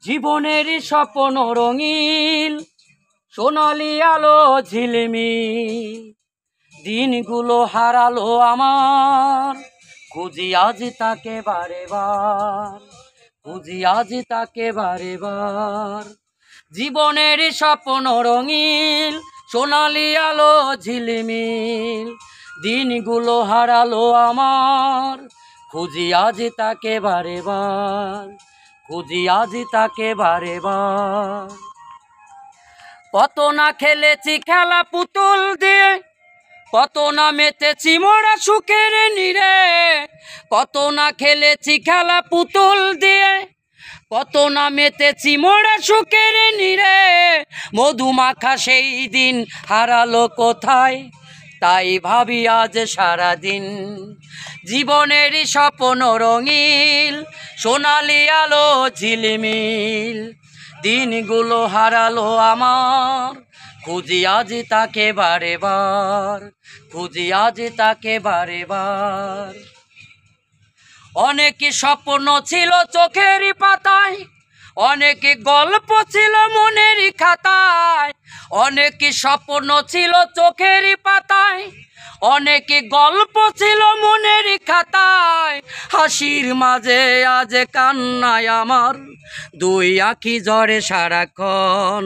জীবনের স্বপ্ন রঙিল, সোনালি আলো ঝিলমিল। দিনগুলো হারালো আমার, খুঁজি আজ তাকে বারে বার, খুঁজি আজ তাকে বারে বার। জীবনের স্বপ্ন রঙিল, সোনালি আলো ঝিলমিল। দিনগুলো হারালো আমার, খুঁজি আজ তাকে বারে বার, খুঁজি আজ তাকে বারে বার। কত না খেলেছি খেলা পুতুল দিয়ে, কত না মেতেছি মোরা সুখের নীড়ে। কত না খেলেছি খেলা পুতুল দিয়ে, কত না মেতেছি মোরা সুখের নীড়ে। মধুমাখা সেই দিন হারালো কোথায়, তাই ভাবি আজ সারাদিন। জীবনের স্বপ্ন রঙিল, সোনালি আলো ঝিলমিল। দিনগুলো হারালো আমার, খুঁজি আজ তাকে বারে বার, খুঁজি আজ তাকে বারে বার। অনেক স্বপ্ন ছিল চোখের পাতায়, অনেক গল্প ছিল মনের খাতায়। অনেক স্বপ্ন ছিল চোখের পাতায়, অনেক গল্প ছিল মনের খাতায়। হাসির মাঝে আজ কান্নায় আমার, দুই আঁখি ঝরে সারাক্ষণ।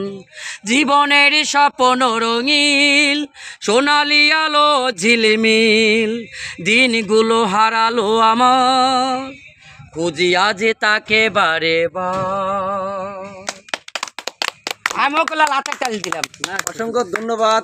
জীবনের স্বপ্ন রঙিল, সোনালি আলো ঝিলমিল। দিনগুলো হারালো আমার, খুঁজি আজ তাকে বারে বার। আমি ওকে লাল হাতে দিলাম। অসংখ্য ধন্যবাদ।